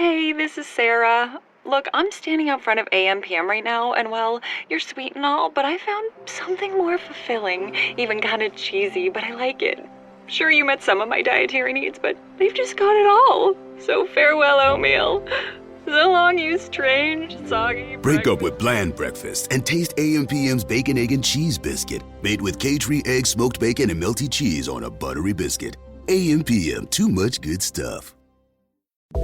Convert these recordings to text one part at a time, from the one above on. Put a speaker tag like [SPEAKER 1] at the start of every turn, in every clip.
[SPEAKER 1] Hey, this is Sarah. Look, I'm standing out front of AMPM right now, and well, you're sweet and all, but I found something more fulfilling, even kind of cheesy, but I like it. Sure, you met some of my dietary needs, but they've just got it all. So farewell, oatmeal. So long, you strange, soggy
[SPEAKER 2] Break up with bland breakfast and taste AMPM's Bacon, Egg, and Cheese Biscuit. Made with cage-free egg, smoked bacon, and melty cheese on a buttery biscuit. AMPM, too much good stuff.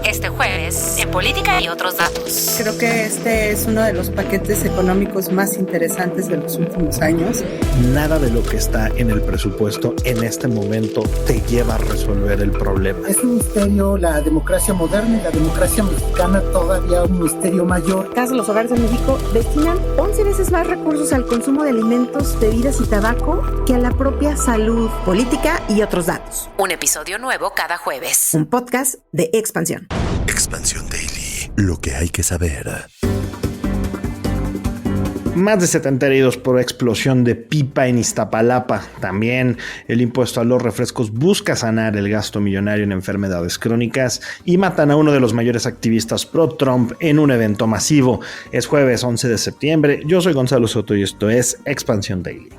[SPEAKER 3] Este jueves, en Política y otros datos.
[SPEAKER 4] Creo que este es uno de los paquetes económicos más interesantes de los últimos años.
[SPEAKER 5] Nada de lo que está en el presupuesto en este momento te lleva a resolver el problema.
[SPEAKER 6] Es un misterio la democracia moderna y la democracia mexicana todavía un misterio mayor.
[SPEAKER 7] Casa de los Hogares de México destinan 11 veces más recursos al consumo de alimentos, bebidas y tabaco que a la propia salud. Política y otros datos.
[SPEAKER 3] Un episodio nuevo cada jueves.
[SPEAKER 7] Un podcast de Expansión.
[SPEAKER 2] Expansión Daily. Lo que hay que saber.
[SPEAKER 5] Más de 70 heridos por explosión de pipa en Iztapalapa. También el impuesto a los refrescos busca sanar el gasto millonario en enfermedades crónicas y matan a uno de los mayores activistas pro-Trump en un evento masivo. Es jueves 11 de septiembre. Yo soy Gonzalo Soto y esto es Expansión Daily.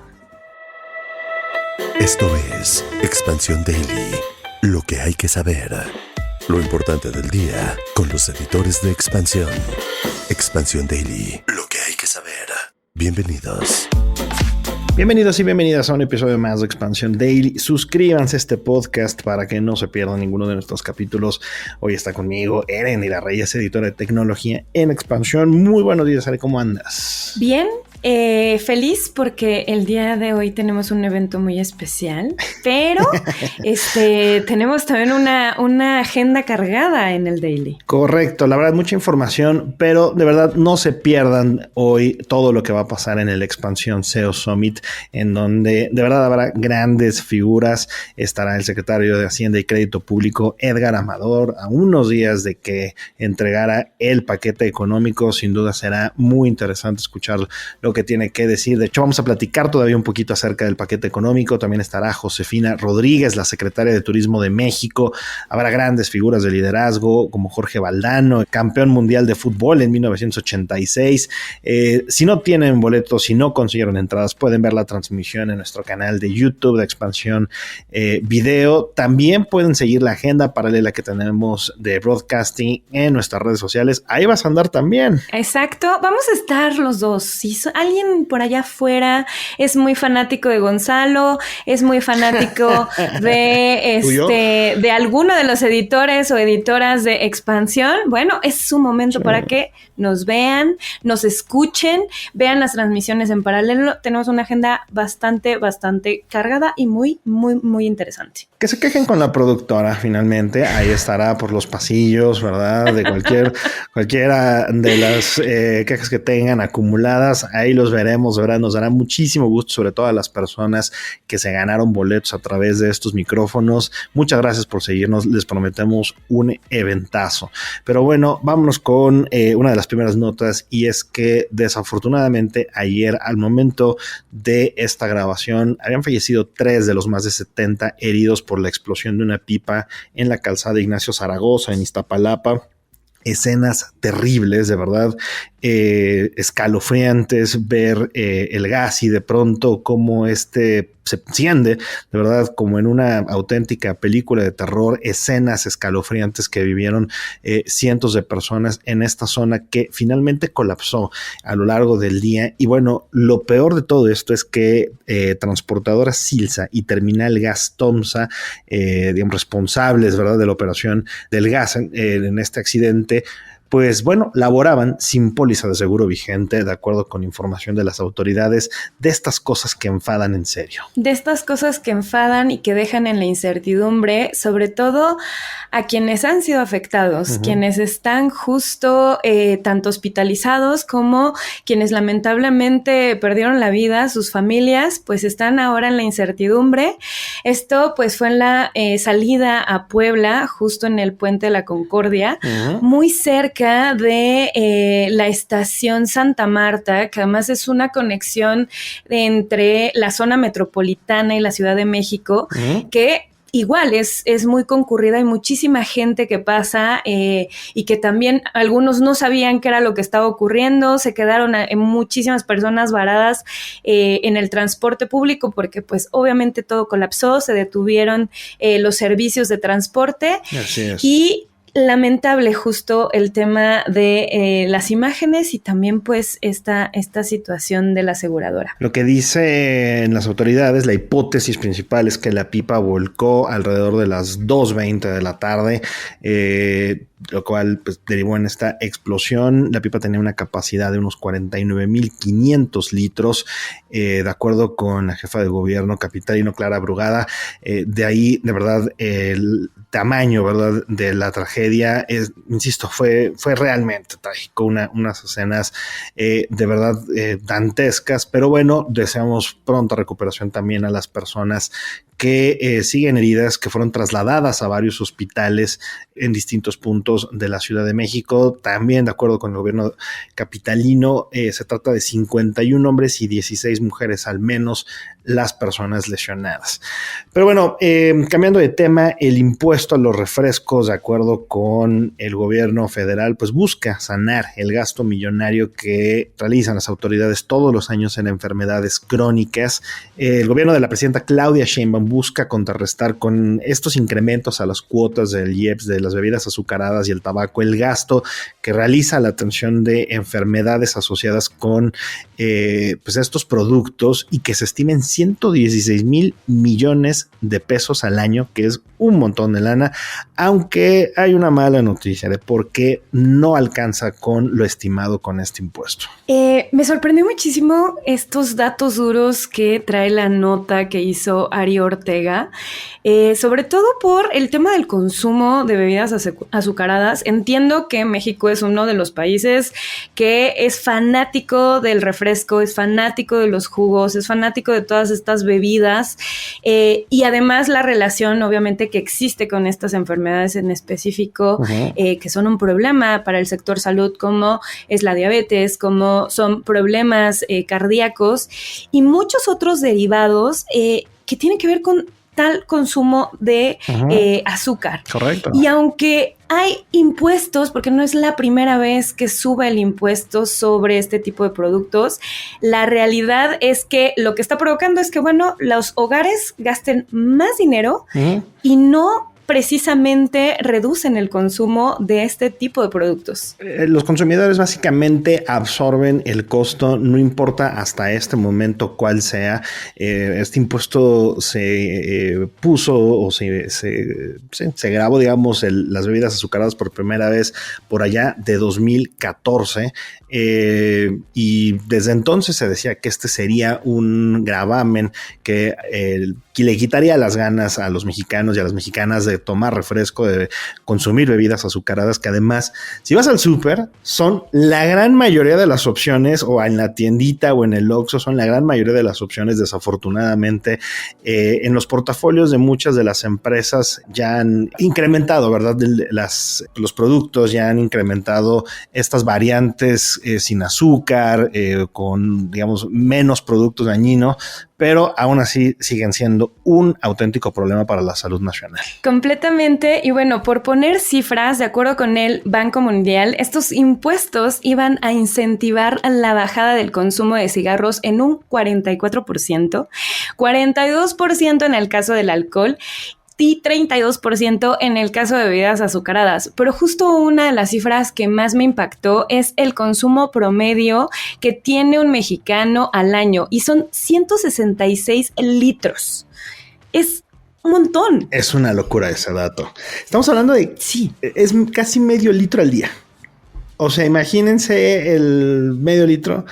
[SPEAKER 2] Esto es Expansión Daily. Lo que hay que saber. Lo importante del día con los editores de Expansión. Expansión Daily. Lo que hay que saber. Bienvenidos.
[SPEAKER 5] Bienvenidos y bienvenidas a un episodio más de Expansión Daily. Suscríbanse a este podcast para que no se pierdan ninguno de nuestros capítulos. Hoy está conmigo Erendira Reyes, editora de tecnología en Expansión. Muy buenos días, Are, ¿cómo andas?
[SPEAKER 8] Bien, feliz porque el día de hoy tenemos un evento muy especial, pero tenemos también una agenda cargada en el Daily.
[SPEAKER 5] Correcto, la verdad mucha información, pero de verdad no se pierdan hoy todo lo que va a pasar en el Expansión SEO Summit, en donde de verdad habrá grandes figuras. Estará el secretario de Hacienda y Crédito Público, Edgar Amador, a unos días de que entregara el paquete económico. Sin duda será muy interesante escuchar lo que tiene que decir. De hecho, vamos a platicar todavía un poquito acerca del paquete económico. También estará Josefina Rodríguez, la secretaria de Turismo de México. Habrá grandes figuras de liderazgo como Jorge Valdano, campeón mundial de fútbol en 1986. Si no tienen boletos, si no consiguieron entradas, pueden ver la transmisión en nuestro canal de YouTube de Expansión Video. También pueden seguir la agenda paralela que tenemos de broadcasting en nuestras redes sociales. Ahí vas a andar también.
[SPEAKER 8] Exacto, vamos a estar los dos. Si alguien por allá afuera es muy fanático de Gonzalo, es muy fanático de alguno de los editores o editoras de Expansión, bueno, es su momento para que nos vean, nos escuchen, vean las transmisiones en paralelo. Tenemos una agenda bastante cargada y muy interesante.
[SPEAKER 5] Que se quejen con la productora, finalmente. Ahí estará por los pasillos, ¿verdad? De cualquiera de las quejas que tengan acumuladas. Ahí los veremos, ¿verdad? Nos dará muchísimo gusto, sobre todo a las personas que se ganaron boletos a través de estos micrófonos. Muchas gracias por seguirnos. Les prometemos un eventazo. Pero bueno, vámonos con una de las primeras notas, y es que desafortunadamente ayer, al momento de esta grabación, habían fallecido 3 de los más de 70 heridos por la explosión de una pipa en la calzada Ignacio Zaragoza en Iztapalapa. Escenas terribles, de verdad, escalofriantes, ver el gas y de pronto cómo se enciende, de verdad, como en una auténtica película de terror. Escenas escalofriantes que vivieron cientos de personas en esta zona que finalmente colapsó a lo largo del día. Y bueno, lo peor de todo esto es que Transportadora Silsa y Terminal Gas Tomsa, digamos, responsables, ¿verdad?, de la operación del gas en este accidente, pues bueno, laboraban sin póliza de seguro vigente, de acuerdo con información de las autoridades. De estas cosas que enfadan en serio.
[SPEAKER 8] De estas cosas que enfadan y que dejan en la incertidumbre, sobre todo a quienes han sido afectados, quienes están justo tanto hospitalizados como quienes lamentablemente perdieron la vida, sus familias, pues están ahora en la incertidumbre. Esto pues fue en la salida a Puebla, justo en el Puente de la Concordia, muy cerca de la estación Santa Marta, que además es una conexión entre la zona metropolitana y la Ciudad de México, que igual es muy concurrida, hay muchísima gente que pasa y que también algunos no sabían qué era lo que estaba ocurriendo, se quedaron muchísimas personas varadas en el transporte público porque pues obviamente todo colapsó, se detuvieron los servicios de transporte.
[SPEAKER 5] Así es.
[SPEAKER 8] Y lamentable justo el tema de las imágenes y también pues esta situación de la aseguradora.
[SPEAKER 5] Lo que dicen las autoridades, la hipótesis principal es que la pipa volcó alrededor de las 2:20 de la tarde, lo cual pues, derivó en esta explosión. La pipa tenía una capacidad de unos 49,500 litros, de acuerdo con la jefa de gobierno capitalino, Clara Brugada. De ahí, de verdad, el tamaño, ¿verdad?, de la tragedia, insisto, fue realmente trágico, unas escenas de verdad dantescas, pero bueno, deseamos pronta recuperación también a las personas que siguen heridas, que fueron trasladadas a varios hospitales en distintos puntos de la Ciudad de México. También, de acuerdo con el gobierno capitalino, se trata de 51 hombres y 16 mujeres, al menos, las personas lesionadas. Pero bueno, cambiando de tema, el impuesto a los refrescos, de acuerdo con el gobierno federal, pues busca sanar el gasto millonario que realizan las autoridades todos los años en enfermedades crónicas. El gobierno de la presidenta Claudia Sheinbaum busca contrarrestar con estos incrementos a las cuotas del IEPS, de las bebidas azucaradas y el tabaco, el gasto que realiza la atención de enfermedades asociadas con pues estos productos, y que se estimen 116,000 millones de pesos al año, que es un montón de lana, aunque hay una mala noticia de por qué no alcanza con lo estimado con este impuesto.
[SPEAKER 8] Me sorprendió muchísimo estos datos duros que trae la nota que hizo Ari Ortega, sobre todo por el tema del consumo de bebidas azucaradas. Entiendo que México es uno de los países que es fanático del refresco, es fanático de los jugos, es fanático de todas estas bebidas, y además la relación obviamente que existe con estas enfermedades en específico, que son un problema para el sector salud, como es la diabetes, como son problemas cardíacos y muchos otros derivados que tienen que ver con tal consumo de azúcar.
[SPEAKER 5] Correcto.
[SPEAKER 8] Y aunque hay impuestos, porque no es la primera vez que sube el impuesto sobre este tipo de productos, la realidad es que lo que está provocando es que, bueno, los hogares gasten más dinero y no precisamente reducen el consumo de este tipo de productos.
[SPEAKER 5] Los consumidores básicamente absorben el costo, no importa hasta este momento cuál sea. Este impuesto se puso o se grabó, digamos, las bebidas azucaradas por primera vez por allá de 2014. Y desde entonces se decía que este sería un gravamen que le quitaría las ganas a los mexicanos y a las mexicanas de tomar refresco, de consumir bebidas azucaradas, que además, si vas al súper, son la gran mayoría de las opciones, o en la tiendita o en el Oxxo, son la gran mayoría de las opciones. Desafortunadamente, en los portafolios de muchas de las empresas ya han incrementado, ¿verdad? Los productos ya han incrementado estas variantes sin azúcar, con, digamos, menos productos dañinos, pero aún así siguen siendo un auténtico problema para la salud nacional.
[SPEAKER 8] Completamente. Y bueno, por poner cifras, de acuerdo con el Banco Mundial, estos impuestos iban a incentivar la bajada del consumo de cigarros en un 44%, 42% en el caso del alcohol y 32% en el caso de bebidas azucaradas. Pero justo una de las cifras que más me impactó es el consumo promedio que tiene un mexicano al año, y son 166 litros. Es un montón.
[SPEAKER 5] Es una locura ese dato. Estamos hablando de, sí, es casi medio litro al día. O sea, imagínense el medio litro.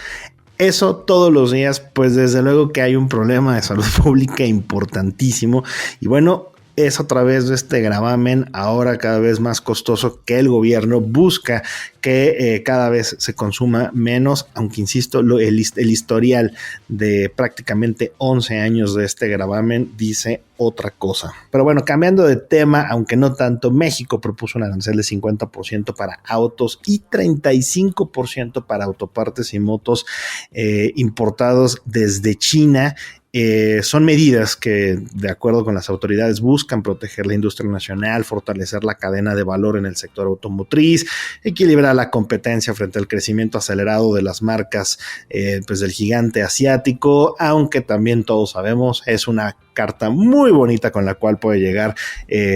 [SPEAKER 5] Eso todos los días, pues desde luego que hay un problema de salud pública importantísimo. Y bueno, es a través de este gravamen, ahora cada vez más costoso, que el gobierno busca que cada vez se consuma menos, aunque insisto, el historial de prácticamente 11 años de este gravamen dice otra cosa. Pero bueno, cambiando de tema, aunque no tanto, México propuso un arancel de 50% para autos y 35% para autopartes y motos importados desde China. Son medidas que, de acuerdo con las autoridades, buscan proteger la industria nacional, fortalecer la cadena de valor en el sector automotriz, equilibrar la competencia frente al crecimiento acelerado de las marcas pues del gigante asiático, aunque también todos sabemos es una carta muy bonita con la cual puede llegar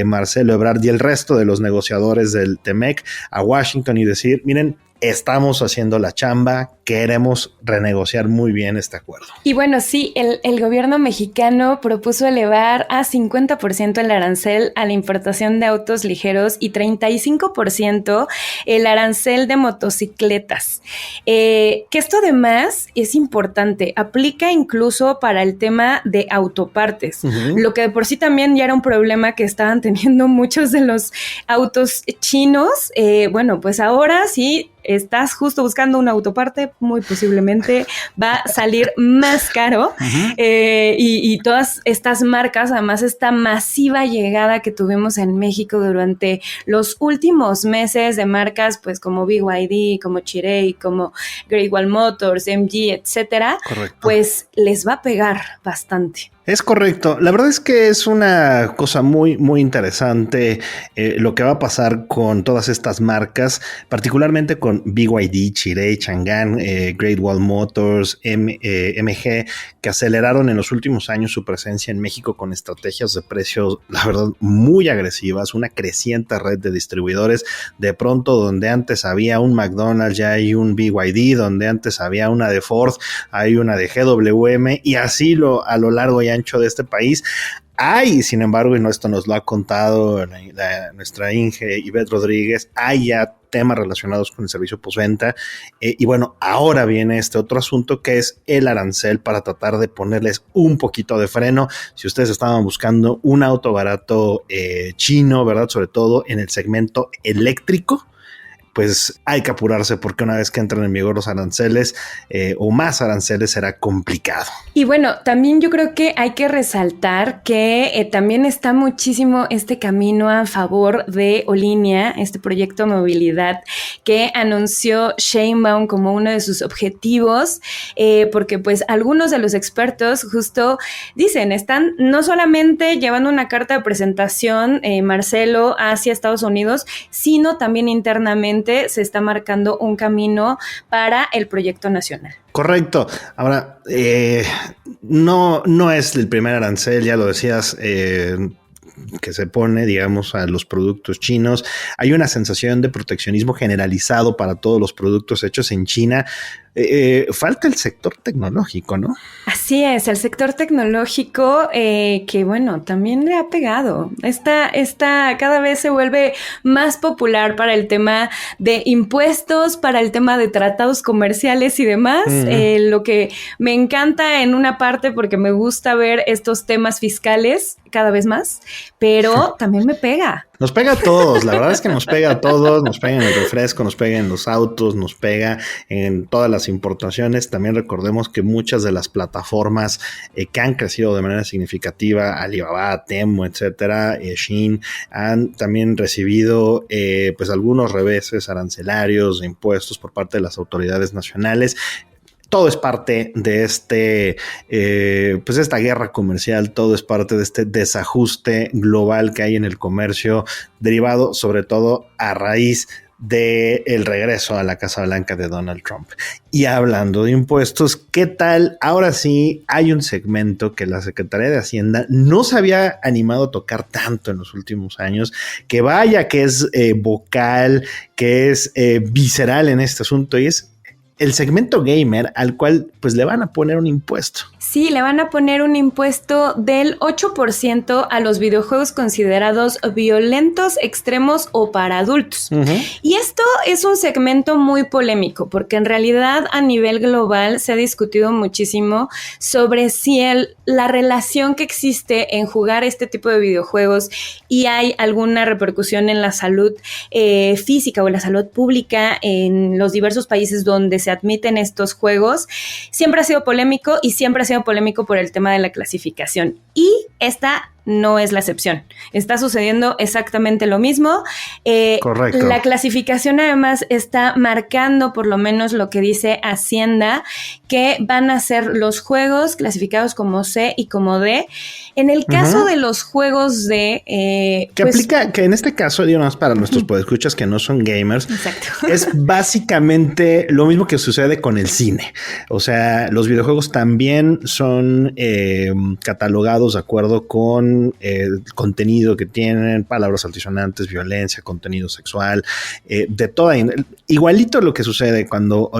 [SPEAKER 5] Marcelo Ebrard y el resto de los negociadores del TEMEC a Washington y decir, miren, estamos haciendo la chamba, queremos renegociar muy bien este acuerdo.
[SPEAKER 8] Y bueno, sí, el gobierno mexicano propuso elevar a 50% el arancel a la importación de autos ligeros y 35% el arancel de motocicletas. Que esto además es importante, aplica incluso para el tema de autopartes, lo que de por sí también ya era un problema que estaban teniendo muchos de los autos chinos. Bueno, pues ahora sí, estás justo buscando una autoparte, muy posiblemente va a salir más caro. Y todas estas marcas, además esta masiva llegada que tuvimos en México durante los últimos meses de marcas pues como BYD, como Chery, como Great Wall Motors, MG, etcétera, pues les va a pegar bastante.
[SPEAKER 5] Es correcto. La verdad es que es una cosa muy, muy interesante lo que va a pasar con todas estas marcas, particularmente con BYD, Chery, Changan, Great Wall Motors, MG, que aceleraron en los últimos años su presencia en México con estrategias de precios, la verdad, muy agresivas, una creciente red de distribuidores. De pronto, donde antes había un McDonald's, ya hay un BYD, donde antes había una de Ford, hay una de GWM, y así a lo largo y ancho de este país. Hay, sin embargo, y esto nos lo ha contado nuestra Inge Ivette Rodríguez, hay ya temas relacionados con el servicio postventa. Y bueno, ahora viene este otro asunto que es el arancel para tratar de ponerles un poquito de freno. Si ustedes estaban buscando un auto barato chino, ¿verdad? Sobre todo en el segmento eléctrico, pues hay que apurarse porque una vez que entran en vigor los aranceles o más aranceles será complicado.
[SPEAKER 8] Y bueno, también yo creo que hay que resaltar que también está muchísimo este camino a favor de Olinea, este proyecto de movilidad que anunció Sheinbaum como uno de sus objetivos, porque pues algunos de los expertos justo dicen, están no solamente llevando una carta de presentación, Marcelo, hacia Estados Unidos, sino también internamente se está marcando un camino para el proyecto nacional.
[SPEAKER 5] Correcto. Ahora, no es el primer arancel, ya lo decías, que se pone, digamos, a los productos chinos. Hay una sensación de proteccionismo generalizado para todos los productos hechos en China. Falta el sector tecnológico, ¿no?
[SPEAKER 8] Así es, el sector tecnológico que, bueno, también le ha pegado. Esta cada vez se vuelve más popular para el tema de impuestos, para el tema de tratados comerciales y demás. Lo que me encanta en una parte porque me gusta ver estos temas fiscales cada vez más, pero también me pega.
[SPEAKER 5] Nos pega a todos, la verdad es que nos pega a todos, nos pega en el refresco, nos pega en los autos, nos pega en todas las importaciones. También recordemos que muchas de las plataformas que han crecido de manera significativa, Alibaba, Temu, etcétera, Shein, han también recibido pues algunos reveses arancelarios de impuestos por parte de las autoridades nacionales. Todo es parte de pues esta guerra comercial, todo es parte de este desajuste global que hay en el comercio, derivado sobre todo a raíz del regreso a la Casa Blanca de Donald Trump. Y hablando de impuestos, ¿qué tal? Ahora sí hay un segmento que la Secretaría de Hacienda no se había animado a tocar tanto en los últimos años, que vaya que es vocal, que es visceral en este asunto, y es el segmento gamer, al cual pues le van a poner un impuesto.
[SPEAKER 8] Sí, le van a poner un impuesto del 8% a los videojuegos considerados violentos, extremos o para adultos. Y esto es un segmento muy polémico, porque en realidad a nivel global se ha discutido muchísimo sobre si la relación que existe en jugar este tipo de videojuegos y hay alguna repercusión en la salud física o en la salud pública en los diversos países donde se admiten estos juegos. Siempre ha sido polémico y siempre ha sido polémico por el tema de la clasificación. Y esta no es la excepción. Está sucediendo exactamente lo mismo.
[SPEAKER 5] Correcto.
[SPEAKER 8] La clasificación además está marcando por lo menos lo que dice Hacienda, que van a ser los juegos clasificados como C y como D. En el caso de los juegos de...
[SPEAKER 5] que pues, aplica, que en este caso, digo más para nuestros podescuchas que no son gamers,
[SPEAKER 8] exacto.
[SPEAKER 5] Es básicamente lo mismo que sucede con el cine. O sea, los videojuegos también son catalogados de acuerdo con el contenido que tienen, palabras altisonantes, violencia, contenido sexual, de toda... Igualito lo que sucede cuando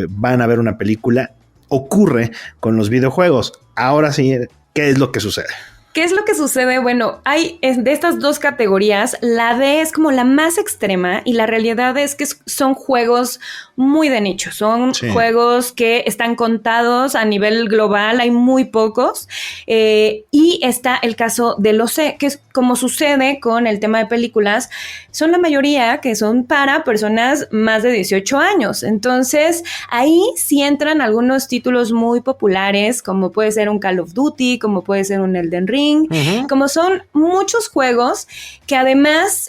[SPEAKER 5] van a ver una película, ocurre con los videojuegos. Ahora sí, ¿qué es lo que sucede?
[SPEAKER 8] ¿Qué es lo que sucede? Bueno, hay de estas dos categorías, la D es como la más extrema y la realidad es que son juegos muy de nicho, son juegos que están contados a nivel global, hay muy pocos, y está el caso de los C, que es como sucede con el tema de películas, son la mayoría que son para personas más de 18 años, entonces ahí sí entran algunos títulos muy populares, como puede ser un Call of Duty, como puede ser un Elden Ring, como son muchos juegos que además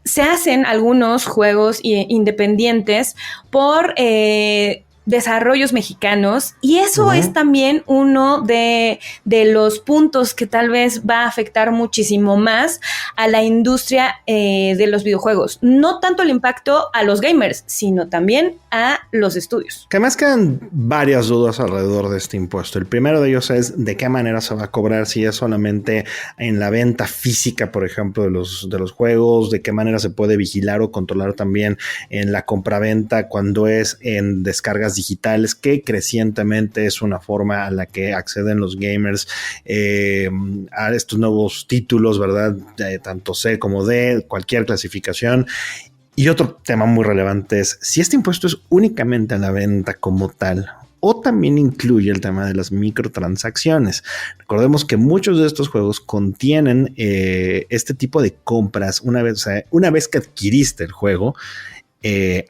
[SPEAKER 8] se hacen algunos juegos independientes por desarrollos mexicanos y eso es también uno de los puntos que tal vez va a afectar muchísimo más a la industria de los videojuegos. No tanto el impacto a los gamers, sino también a los estudios.
[SPEAKER 5] Que además quedan varias dudas alrededor de este impuesto. El primero de ellos es de qué manera se va a cobrar, si es solamente en la venta física, por ejemplo, de los juegos, de qué manera se puede vigilar o controlar también en la compraventa cuando es en descargas digitales, que crecientemente es una forma a la que acceden los gamers a estos nuevos títulos, ¿verdad? Tanto C como D, cualquier clasificación. Y otro tema muy relevante es si este impuesto es únicamente a la venta como tal o también incluye el tema de las microtransacciones. Recordemos que muchos de estos juegos contienen este tipo de compras una vez que adquiriste el juego.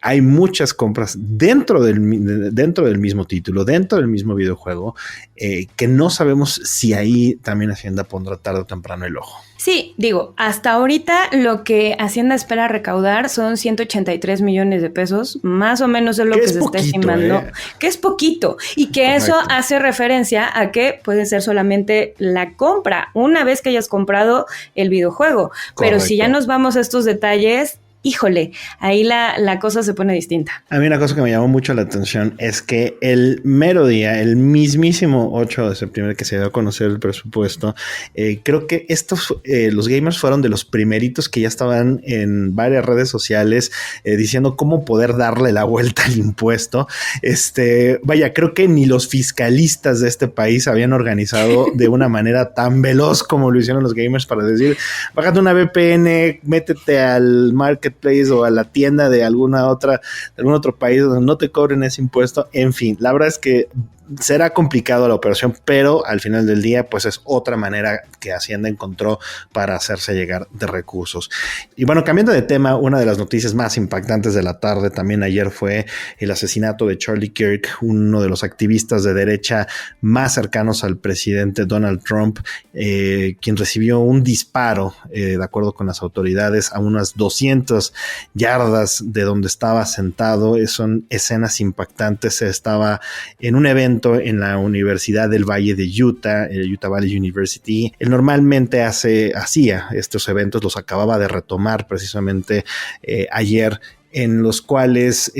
[SPEAKER 5] Hay muchas compras dentro del mismo título, dentro del mismo videojuego, que no sabemos si ahí también Hacienda pondrá tarde o temprano el ojo.
[SPEAKER 8] Sí, digo, hasta ahorita lo que Hacienda espera recaudar son 183 millones de pesos, más o menos es lo que se está estimando, que es poquito y que correcto. Eso hace referencia a que puede ser solamente la compra, una vez que hayas comprado el videojuego. Correcto. Pero si ya nos vamos a estos detalles, híjole, ahí la cosa se pone distinta.
[SPEAKER 5] A mí una cosa que me llamó mucho la atención es que el mero día, el mismísimo 8 de septiembre que se dio a conocer el presupuesto, creo que los gamers fueron de los primeritos que ya estaban en varias redes sociales diciendo cómo poder darle la vuelta al impuesto. Vaya, creo que ni los fiscalistas de este país habían organizado de una manera tan veloz como lo hicieron los gamers para decir, bájate una VPN, métete al marketplace o a la tienda de algún otro país donde no te cobren ese impuesto. En fin, la verdad es que será complicado la operación, pero al final del día pues es otra manera que Hacienda encontró para hacerse llegar de recursos. Y bueno, cambiando de tema, una de las noticias más impactantes de la tarde también ayer fue el asesinato de Charlie Kirk, uno de los activistas de derecha más cercanos al presidente Donald Trump, quien recibió un disparo, de acuerdo con las autoridades, a unas 200 yardas de donde estaba sentado. Son escenas impactantes. Estaba en un evento en la Universidad del Valle de Utah, el Utah Valley University. Él normalmente hacía estos eventos, los acababa de retomar precisamente ayer, en los cuales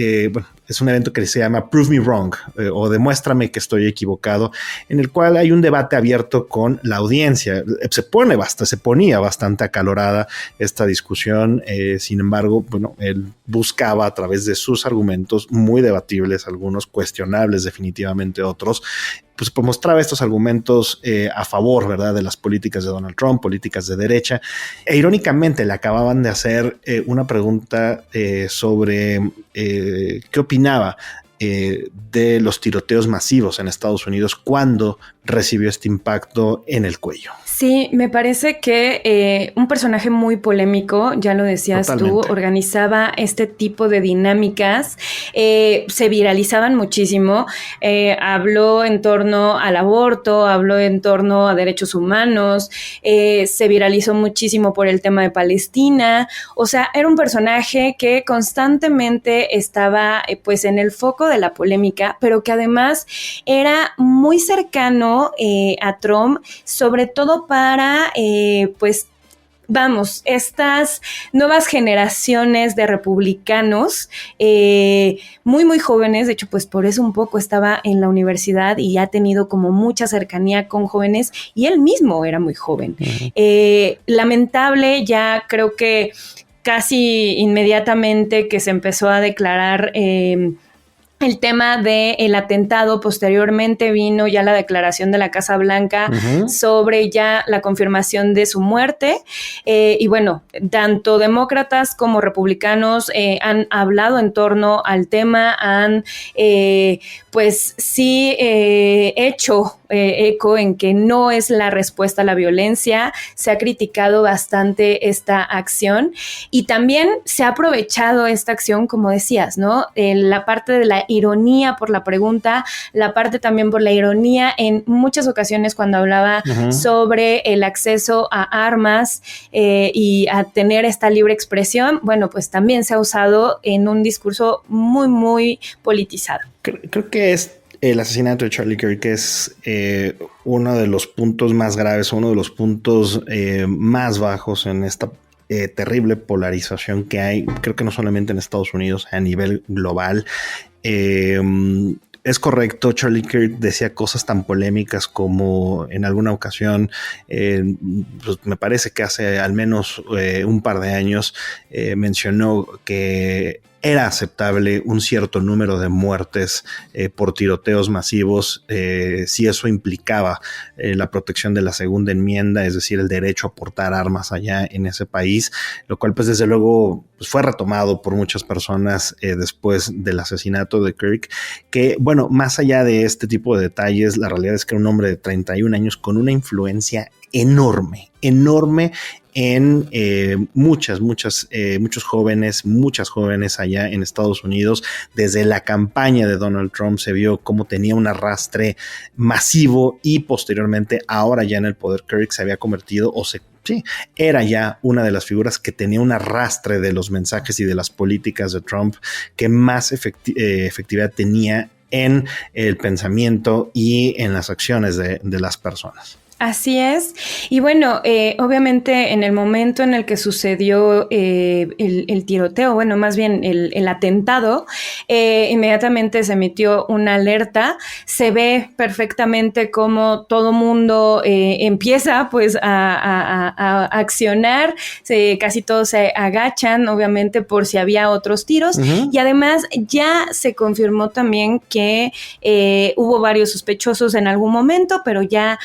[SPEAKER 5] es un evento que se llama Prove Me Wrong o Demuéstrame que estoy equivocado, en el cual hay un debate abierto con la audiencia. Se ponía bastante acalorada esta discusión. Sin embargo, bueno, él buscaba a través de sus argumentos muy debatibles, algunos cuestionables definitivamente, otros, pues mostraba estos argumentos a favor, ¿verdad?, de las políticas de Donald Trump, políticas de derecha. E irónicamente le acababan de hacer una pregunta sobre qué opinaba de los tiroteos masivos en Estados Unidos cuando recibió este impacto en el cuello.
[SPEAKER 8] Sí, me parece que un personaje muy polémico, ya lo decías
[SPEAKER 5] Totalmente.
[SPEAKER 8] tú, organizaba este tipo de dinámicas, se viralizaban muchísimo, habló en torno al aborto, habló en torno a derechos humanos, se viralizó muchísimo por el tema de Palestina, o sea, era un personaje que constantemente estaba pues en el foco de la polémica, pero que además era muy cercano a Trump, sobre todo para, pues, vamos, estas nuevas generaciones de republicanos muy, muy jóvenes. De hecho, pues por eso un poco estaba en la universidad y ha tenido como mucha cercanía con jóvenes y él mismo era muy joven. Lamentable, ya creo que casi inmediatamente que se empezó a declarar el tema del atentado, posteriormente vino ya la declaración de la Casa Blanca sobre ya la confirmación de su muerte. Y bueno, tanto demócratas como republicanos han hablado en torno al tema, han pues sí hecho eco en que no es la respuesta a la violencia. Se ha criticado bastante esta acción y también se ha aprovechado esta acción, como decías, ¿no? La parte de la ironía por la pregunta, la parte también por la ironía en muchas ocasiones cuando hablaba sobre el acceso a armas y a tener esta libre expresión, bueno, pues también se ha usado en un discurso muy, muy politizado.
[SPEAKER 5] Creo que es el asesinato de Charlie Kirk, que es uno de los puntos más graves, uno de los puntos más bajos en esta terrible polarización que hay, creo que no solamente en Estados Unidos, a nivel global. Es correcto, Charlie Kirk decía cosas tan polémicas como en alguna ocasión, pues me parece que hace al menos un par de años mencionó que era aceptable un cierto número de muertes por tiroteos masivos si eso implicaba la protección de la segunda enmienda, es decir, el derecho a portar armas allá en ese país, lo cual pues desde luego pues, fue retomado por muchas personas después del asesinato de Kirk, que bueno, más allá de este tipo de detalles, la realidad es que era un hombre de 31 años con una influencia enorme en muchos jóvenes, muchas jóvenes allá en Estados Unidos. Desde la campaña de Donald Trump se vio cómo tenía un arrastre masivo y posteriormente, ahora ya en el poder, Kirk se había convertido era ya una de las figuras que tenía un arrastre de los mensajes y de las políticas de Trump que más efectividad tenía en el pensamiento y en las acciones de las personas.
[SPEAKER 8] Así es. Y bueno, obviamente en el momento en el que sucedió el tiroteo, bueno, más bien el atentado, inmediatamente se emitió una alerta. Se ve perfectamente cómo todo mundo empieza pues a accionar. Casi todos se agachan, obviamente, por si había otros tiros. Y además ya se confirmó también que hubo varios sospechosos en algún momento, pero ya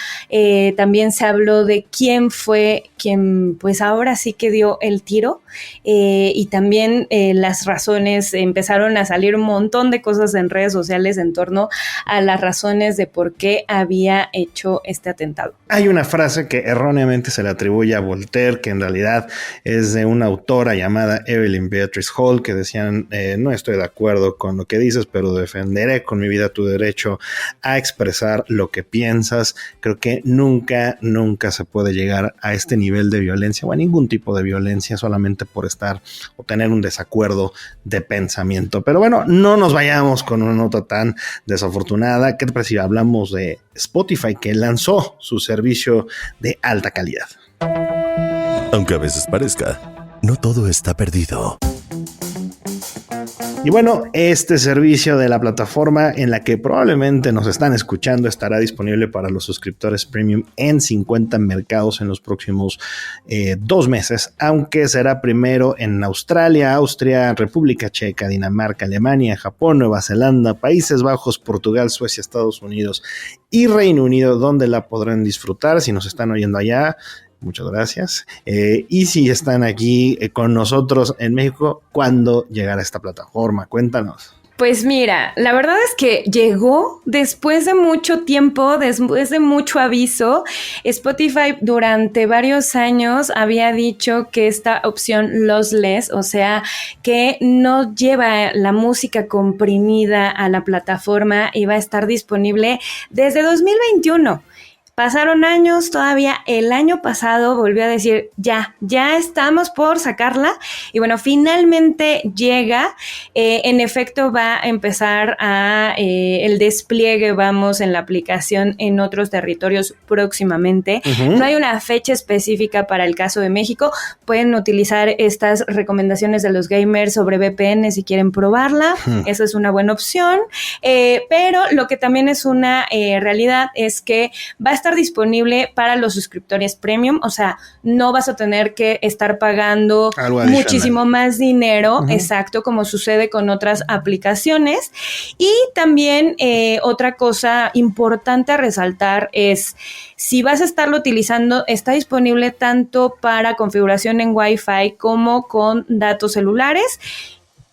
[SPEAKER 8] también se habló de quién fue quien pues ahora sí que dio el tiro y también las razones, empezaron a salir un montón de cosas en redes sociales en torno a las razones de por qué había hecho este atentado.
[SPEAKER 5] Hay una frase que erróneamente se le atribuye a Voltaire, que en realidad es de una autora llamada Evelyn Beatrice Hall, que decían, no estoy de acuerdo con lo que dices, pero defenderé con mi vida tu derecho a expresar lo que piensas. Creo que nunca se puede llegar a este nivel de violencia o a ningún tipo de violencia solamente por estar o tener un desacuerdo de pensamiento. Pero bueno, no nos vayamos con una nota tan desafortunada. ¿Qué te parece si hablamos de Spotify, que lanzó su servicio de alta calidad?
[SPEAKER 2] Aunque a veces parezca, no todo está perdido.
[SPEAKER 5] Y bueno, este servicio de la plataforma en la que probablemente nos están escuchando estará disponible para los suscriptores premium en 50 mercados en los próximos 2 meses, aunque será primero en Australia, Austria, República Checa, Dinamarca, Alemania, Japón, Nueva Zelanda, Países Bajos, Portugal, Suecia, Estados Unidos y Reino Unido, donde la podrán disfrutar. Si nos están oyendo allá, muchas gracias. Y si están aquí con nosotros en México, ¿cuándo llegará esta plataforma? Cuéntanos.
[SPEAKER 8] Pues mira, la verdad es que llegó después de mucho tiempo, después de mucho aviso. Spotify durante varios años había dicho que esta opción lossless, o sea, que no lleva la música comprimida a la plataforma, iba a estar disponible desde 2021. Pasaron años, todavía el año pasado volvió a decir, ya estamos por sacarla. Y bueno, finalmente llega. En efecto, va a empezar el despliegue, en la aplicación en otros territorios próximamente. Uh-huh. No hay una fecha específica para el caso de México. Pueden utilizar estas recomendaciones de los gamers sobre VPN si quieren probarla. Uh-huh. Esa es una buena opción. Pero lo que también es una realidad es que va a estar disponible para los suscriptores premium, o sea, no vas a tener que estar pagando muchísimo más dinero, uh-huh. Exacto, como sucede con otras aplicaciones. Y también otra cosa importante a resaltar es, si vas a estarlo utilizando, está disponible tanto para configuración en Wi-Fi como con datos celulares.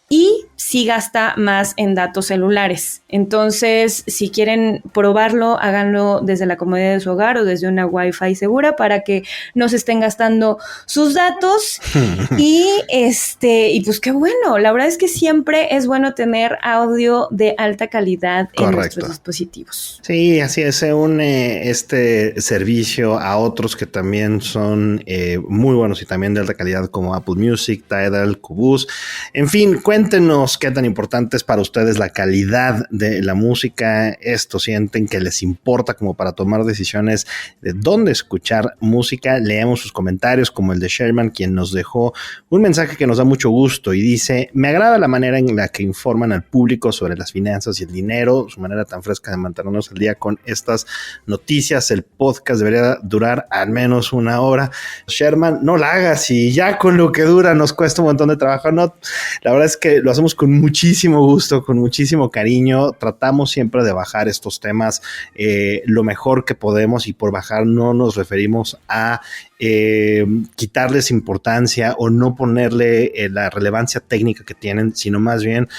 [SPEAKER 8] Y sí gasta más en datos celulares. Entonces, si quieren probarlo, háganlo desde la comodidad de su hogar o desde una Wi-Fi segura para que no se estén gastando sus datos. y pues qué bueno. La verdad es que siempre es bueno tener audio de alta calidad. Correcto. En nuestros dispositivos.
[SPEAKER 5] Sí, así es. Se une este servicio a otros que también son muy buenos y también de alta calidad, como Apple Music, Tidal, Qobuz. En fin, cuéntenos qué tan importante es para ustedes la calidad de la música. Esto sienten que les importa como para tomar decisiones de dónde escuchar música. Leemos sus comentarios, como el de Sherman, quien nos dejó un mensaje que nos da mucho gusto y dice: me agrada la manera en la que informan al público sobre las finanzas y el dinero, su manera tan fresca de mantenernos al día con estas noticias. El podcast debería durar al menos 1 hora. Sherman, no la hagas, y ya con lo que dura nos cuesta un montón de trabajo. No, la verdad es que lo hacemos con muchísimo gusto, con muchísimo cariño. Tratamos siempre de bajar estos temas lo mejor que podemos, y por bajar no nos referimos a quitarles importancia o no ponerle la relevancia técnica que tienen, sino más bien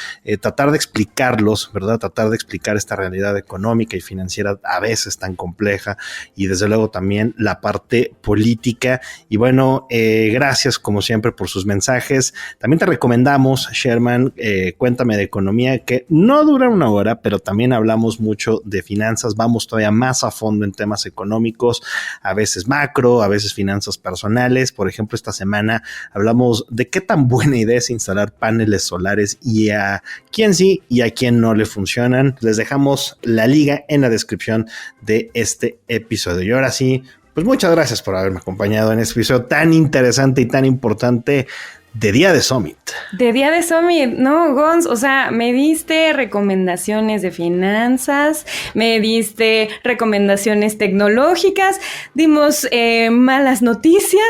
[SPEAKER 5] tratar de explicarlos, ¿verdad? Tratar de explicar esta realidad económica y financiera a veces tan compleja, y desde luego también la parte política. Y bueno, gracias como siempre por sus mensajes. También te recomendamos, Sherman, Cuéntame de Economía, que no dura 1 hora, pero también hablamos mucho de finanzas. Vamos todavía más a fondo en temas económicos, a veces macro, a veces finanzas personales. Por ejemplo, esta semana hablamos de qué tan buena idea es instalar paneles solares y a quién sí y a quién no le funcionan. Les dejamos la liga en la descripción de este episodio. Y ahora sí, pues muchas gracias por haberme acompañado en este episodio tan interesante y tan importante de Día de Summit.
[SPEAKER 8] De Día de Summit, no, Gonz, o sea, me diste recomendaciones de finanzas, me diste recomendaciones tecnológicas, dimos malas noticias,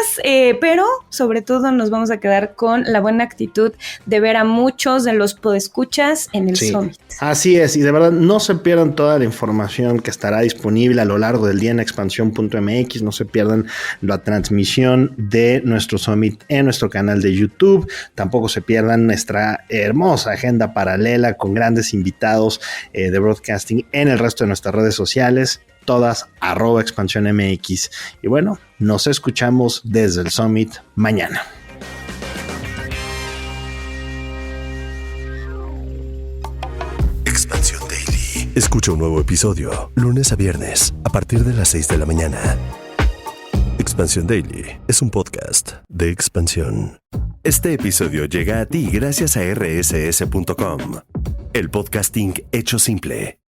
[SPEAKER 8] pero sobre todo nos vamos a quedar con la buena actitud de ver a muchos de los podescuchas en el Summit.
[SPEAKER 5] Así es, y de verdad no se pierdan toda la información que estará disponible a lo largo del día en expansión.mx, no se pierdan la transmisión de nuestro Summit en nuestro canal de YouTube. Tampoco se pierdan nuestra hermosa agenda paralela con grandes invitados de broadcasting en el resto de nuestras redes sociales, todas @expansiónmx. Y bueno, nos escuchamos desde el Summit mañana.
[SPEAKER 2] Expansión Daily. Escucha un nuevo episodio lunes a viernes a partir de las 6 de la mañana. Expansión Daily es un podcast de Expansión. Este episodio llega a ti gracias a rss.com, el podcasting hecho simple.